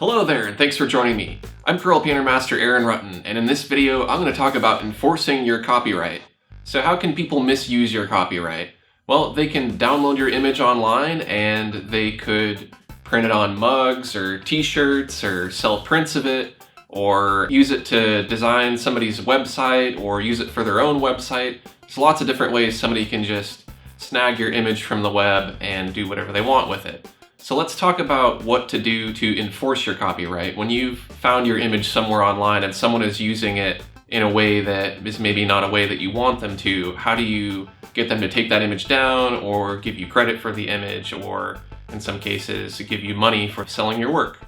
Hello there, and thanks for joining me. I'm Pearl Painter Master Aaron Rutten, and in this video I'm going to talk about enforcing your copyright. So how can people misuse your copyright? Well, they can download your image online and they could print it on mugs or t-shirts or sell prints of it, or use it to design somebody's website or use it for their own website. There's lots of different ways somebody can just snag your image from the web and do whatever they want with it. So let's talk about what to do to enforce your copyright. When you've found your image somewhere online and someone is using it in a way that is maybe not a way that you want them to, how do you get them to take that image down or give you credit for the image, or in some cases give you money for selling your work?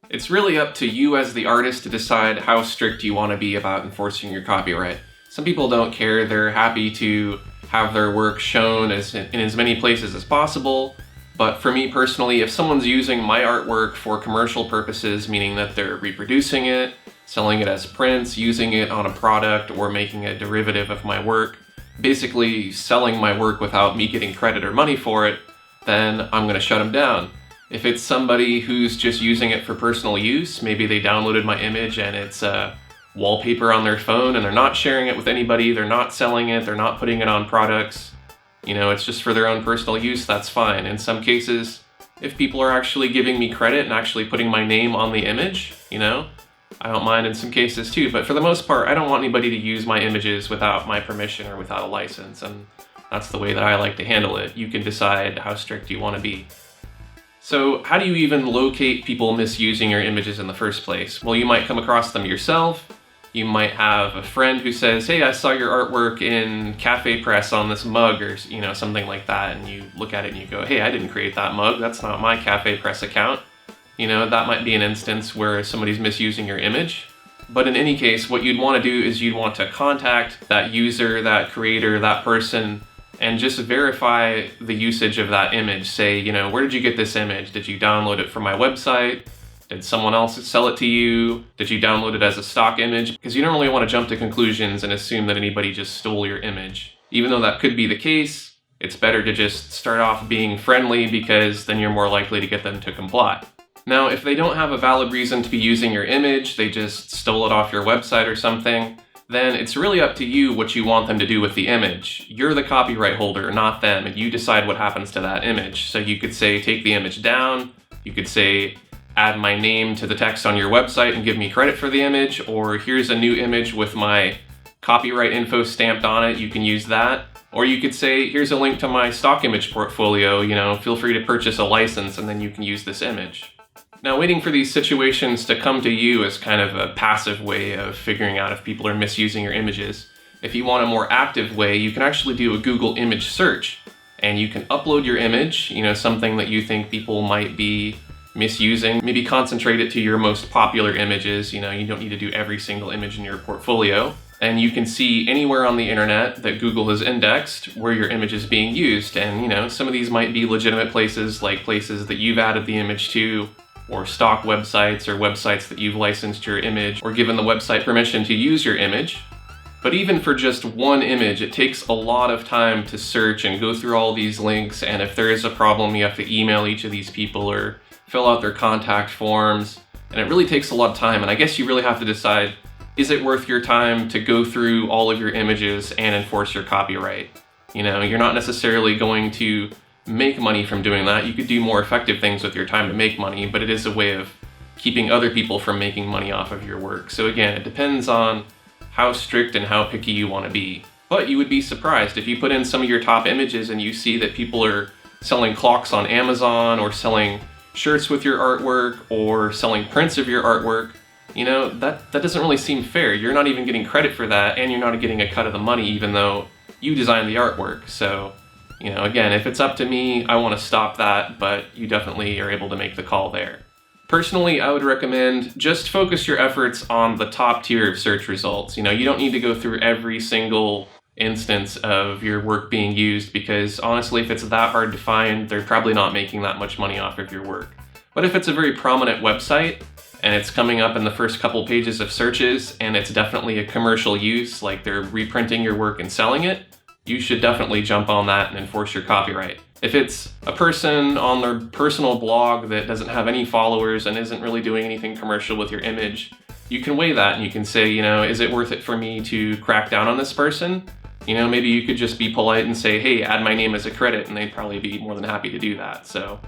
It's really up to you as the artist to decide how strict you want to be about enforcing your copyright. Some people don't care. They're happy to have their work shown in as many places as possible. But for me personally, if someone's using my artwork for commercial purposes, meaning that they're reproducing it, selling it as prints, using it on a product, or making a derivative of my work, basically selling my work without me getting credit or money for it, then I'm going to shut them down. If it's somebody who's just using it for personal use, maybe they downloaded my image and it's a wallpaper on their phone and they're not sharing it with anybody, they're not selling it, they're not putting it on products, it's just for their own personal use, that's fine. In some cases, if people are actually giving me credit and actually putting my name on the image, I don't mind in some cases too. But for the most part, I don't want anybody to use my images without my permission or without a license, and that's the way that I like to handle it. You can decide how strict you want to be. So how do you even locate people misusing your images in the first place? Well, you might come across them yourself. You might have a friend who says, hey, I saw your artwork in Cafe Press on this mug, or something like that, and you look at it and you go, hey, I didn't create that mug, that's not my Cafe Press account. That might be an instance where somebody's misusing your image. But in any case, what you'd want to do is you'd want to contact that user, that creator, that person, and just verify the usage of that image. Say, where did you get this image? Did you download it from my website? Did someone else sell it to you? Did you download it as a stock image? Because you don't really want to jump to conclusions and assume that anybody just stole your image. Even though that could be the case, it's better to just start off being friendly, because then you're more likely to get them to comply. Now, if they don't have a valid reason to be using your image, they just stole it off your website or something, then it's really up to you what you want them to do with the image. You're the copyright holder, not them, and you decide what happens to that image. So you could say, take the image down. You could say, add my name to the text on your website and give me credit for the image, or here's a new image with my copyright info stamped on it, you can use that. Or you could say, here's a link to my stock image portfolio, feel free to purchase a license and then you can use this image. Now, waiting for these situations to come to you is kind of a passive way of figuring out if people are misusing your images. If you want a more active way, you can actually do a Google image search, and you can upload your image, something that you think people might be misusing. Maybe concentrate it to your most popular images. You don't need to do every single image in your portfolio. And you can see anywhere on the internet that Google has indexed where your image is being used. And some of these might be legitimate places, like places that you've added the image to, or stock websites, or websites that you've licensed your image or given the website permission to use your image. But even for just one image, it takes a lot of time to search and go through all these links. And if there is a problem, you have to email each of these people or fill out their contact forms, and it really takes a lot of time. And I guess you really have to decide, is it worth your time to go through all of your images and enforce your copyright? You're not necessarily going to make money from doing that. You could do more effective things with your time to make money, but it is a way of keeping other people from making money off of your work. So again, it depends on how strict and how picky you want to be. But you would be surprised if you put in some of your top images and you see that people are selling clocks on Amazon, or selling shirts with your artwork, or selling prints of your artwork. That doesn't really seem fair. You're not even getting credit for that, and you're not getting a cut of the money even though you designed the artwork. So, again, if it's up to me, I want to stop that, but you definitely are able to make the call there. Personally, I would recommend just focus your efforts on the top tier of search results. You don't need to go through every single instance of your work being used, because honestly, if it's that hard to find, they're probably not making that much money off of your work. But if it's a very prominent website and it's coming up in the first couple pages of searches, and it's definitely a commercial use, like they're reprinting your work and selling it, you should definitely jump on that and enforce your copyright. If it's a person on their personal blog that doesn't have any followers and isn't really doing anything commercial with your image, you can weigh that and you can say, is it worth it for me to crack down on this person? Maybe you could just be polite and say, hey, add my name as a credit, and they'd probably be more than happy to do that. So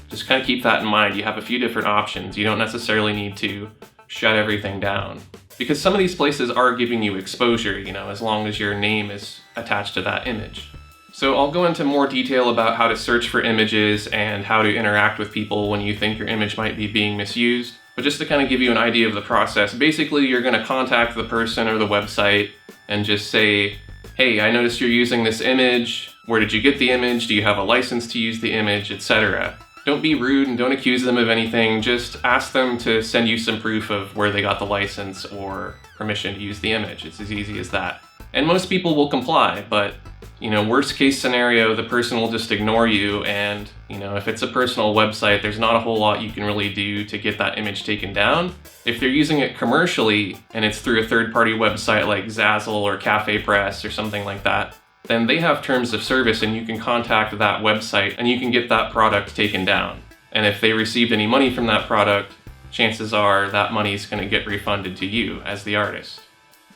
just kind of keep that in mind. You have a few different options. You don't necessarily need to shut everything down, because some of these places are giving you exposure, as long as your name is attached to that image. So I'll go into more detail about how to search for images and how to interact with people when you think your image might be being misused. But just to kind of give you an idea of the process, basically you're going to contact the person or the website and just say, hey, I noticed you're using this image. Where did you get the image? Do you have a license to use the image, etc.? Don't be rude and don't accuse them of anything. Just ask them to send you some proof of where they got the license or permission to use the image. It's as easy as that. And most people will comply, but worst case scenario, the person will just ignore you, and if it's a personal website, there's not a whole lot you can really do to get that image taken down. If they're using it commercially and it's through a third-party website like Zazzle or Cafe Press or something like that, then they have terms of service and you can contact that website and you can get that product taken down. And if they received any money from that product, chances are that money is going to get refunded to you as the artist.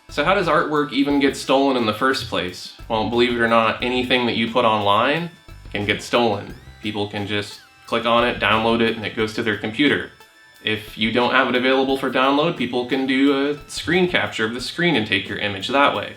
So how does artwork even get stolen in the first place? Well, believe it or not, anything that you put online can get stolen. People can just click on it, download it, and it goes to their computer. If you don't have it available for download, people can do a screen capture of the screen and take your image that way.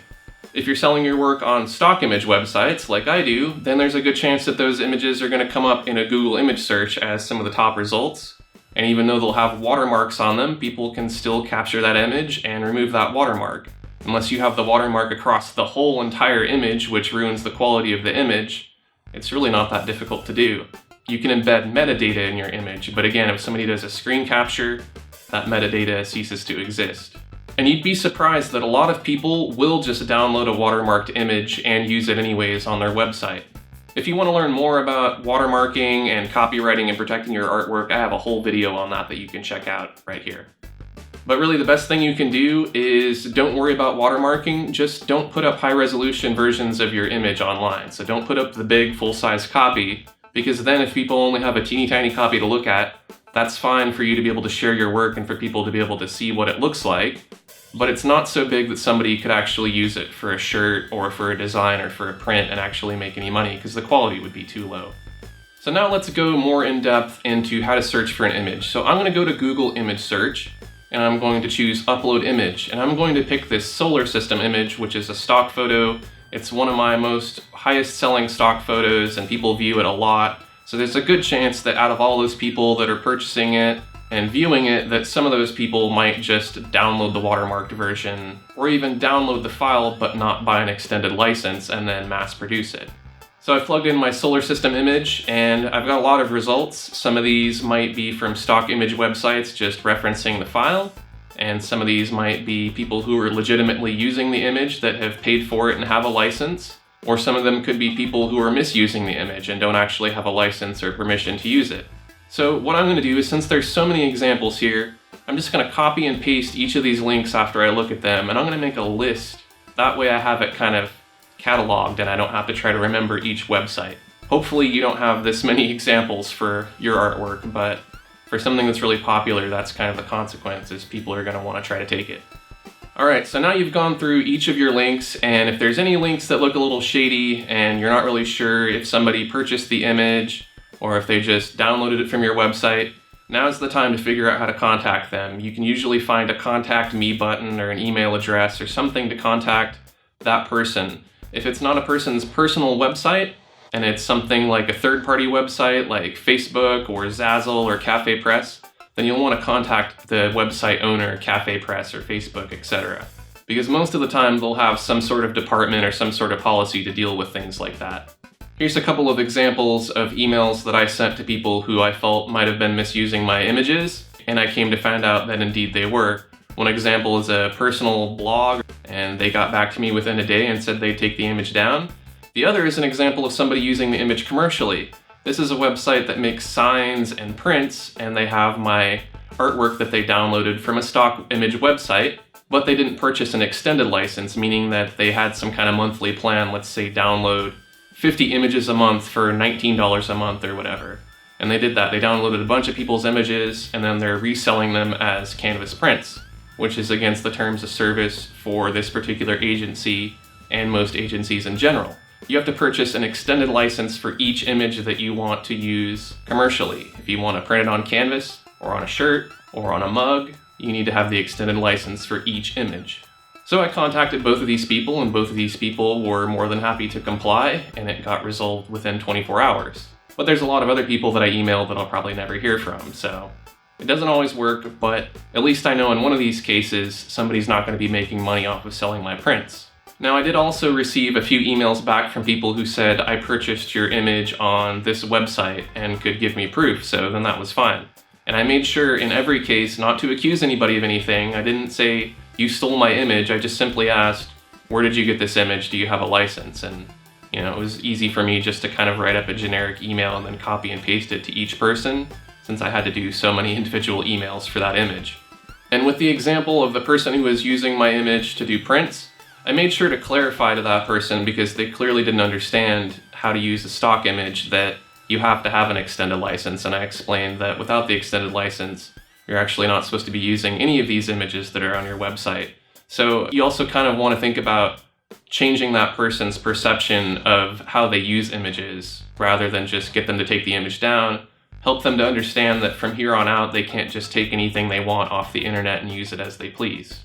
If you're selling your work on stock image websites, like I do, then there's a good chance that those images are going to come up in a Google image search as some of the top results. And even though they'll have watermarks on them, people can still capture that image and remove that watermark. Unless you have the watermark across the whole entire image, which ruins the quality of the image, it's really not that difficult to do. You can embed metadata in your image, but again, if somebody does a screen capture, that metadata ceases to exist. And you'd be surprised that a lot of people will just download a watermarked image and use it anyways on their website. If you want to learn more about watermarking and copywriting and protecting your artwork, I have a whole video on that you can check out right here. But really the best thing you can do is don't worry about watermarking, just don't put up high-resolution versions of your image online. So don't put up the big full-size copy, because then if people only have a teeny tiny copy to look at, that's fine for you to be able to share your work and for people to be able to see what it looks like, but it's not so big that somebody could actually use it for a shirt or for a design or for a print and actually make any money, because the quality would be too low. So now let's go more in depth into how to search for an image. So I'm going to go to Google Image Search, and I'm going to choose Upload Image, and I'm going to pick this solar system image, which is a stock photo. It's one of my most highest selling stock photos, and people view it a lot. So there's a good chance that out of all those people that are purchasing it and viewing it, that some of those people might just download the watermarked version, or even download the file but not buy an extended license and then mass produce it. So I plugged in my solar system image and I've got a lot of results. Some of these might be from stock image websites just referencing the file, and some of these might be people who are legitimately using the image that have paid for it and have a license, or some of them could be people who are misusing the image and don't actually have a license or permission to use it. So what I'm going to do is, since there's so many examples here, I'm just going to copy and paste each of these links after I look at them, and I'm going to make a list. That way I have it kind of cataloged and I don't have to try to remember each website. Hopefully you don't have this many examples for your artwork, but for something that's really popular, that's kind of the consequence, is people are going to want to try to take it. Alright, so now you've gone through each of your links, and if there's any links that look a little shady and you're not really sure if somebody purchased the image or if they just downloaded it from your website, now's the time to figure out how to contact them. You can usually find a contact me button or an email address or something to contact that person. If it's not a person's personal website, and it's something like a third-party website like Facebook or Zazzle or Cafe Press, then you'll want to contact the website owner, Cafe Press or Facebook, etc. Because most of the time they'll have some sort of department or some sort of policy to deal with things like that. Here's a couple of examples of emails that I sent to people who I felt might have been misusing my images, and I came to find out that indeed they were. One example is a personal blog, and they got back to me within a day and said they'd take the image down. The other is an example of somebody using the image commercially. This is a website that makes signs and prints, and they have my artwork that they downloaded from a stock image website, but they didn't purchase an extended license, meaning that they had some kind of monthly plan, let's say download 50 images a month for $19 a month or whatever. And they did that. They downloaded a bunch of people's images and then they're reselling them as canvas prints, which is against the terms of service for this particular agency and most agencies in general. You have to purchase an extended license for each image that you want to use commercially. If you want to print it on canvas or on a shirt or on a mug, you need to have the extended license for each image. So I contacted both of these people, and both of these people were more than happy to comply, and it got resolved within 24 hours. But there's a lot of other people that I emailed that I'll probably never hear from, so it doesn't always work, but at least I know in one of these cases, somebody's not going to be making money off of selling my prints. Now, I did also receive a few emails back from people who said, I purchased your image on this website and could give me proof, so then that was fine. And I made sure in every case not to accuse anybody of anything. I didn't say, you stole my image. I just simply asked, where did you get this image? Do you have a license? And, it was easy for me just to kind of write up a generic email and then copy and paste it to each person, since I had to do so many individual emails for that image. And with the example of the person who was using my image to do prints, I made sure to clarify to that person, because they clearly didn't understand how to use a stock image, that you have to have an extended license, and I explained that without the extended license, you're actually not supposed to be using any of these images that are on your website. So you also kind of want to think about changing that person's perception of how they use images, rather than just get them to take the image down. Help them to understand that from here on out, they can't just take anything they want off the internet and use it as they please.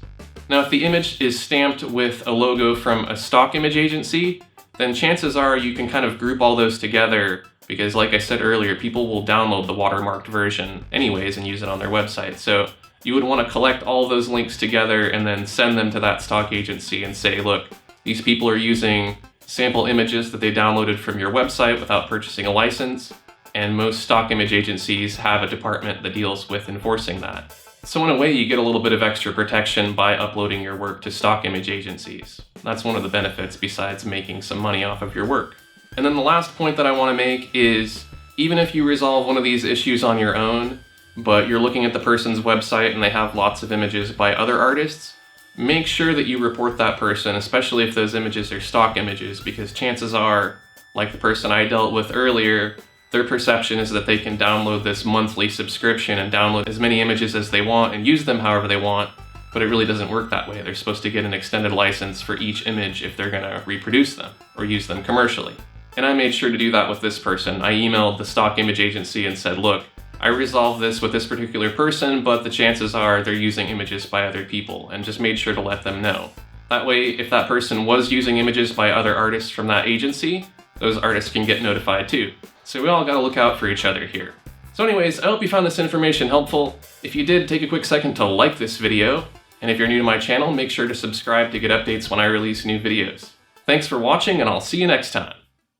Now, if the image is stamped with a logo from a stock image agency, then chances are you can kind of group all those together, because like I said earlier, people will download the watermarked version anyways and use it on their website. So you would want to collect all of those links together and then send them to that stock agency and say, look, these people are using sample images that they downloaded from your website without purchasing a license, and most stock image agencies have a department that deals with enforcing that. So in a way, you get a little bit of extra protection by uploading your work to stock image agencies. That's one of the benefits besides making some money off of your work. And then the last point that I want to make is, even if you resolve one of these issues on your own, but you're looking at the person's website and they have lots of images by other artists, make sure that you report that person, especially if those images are stock images, because chances are, like the person I dealt with earlier, their perception is that they can download this monthly subscription and download as many images as they want and use them however they want, but it really doesn't work that way. They're supposed to get an extended license for each image if they're going to reproduce them or use them commercially. And I made sure to do that with this person. I emailed the stock image agency and said, look, I resolved this with this particular person, but the chances are they're using images by other people, and just made sure to let them know. That way, if that person was using images by other artists from that agency, those artists can get notified too. So we all gotta look out for each other here. So anyways, I hope you found this information helpful. If you did, take a quick second to like this video, and if you're new to my channel, make sure to subscribe to get updates when I release new videos. Thanks for watching, and I'll see you next time.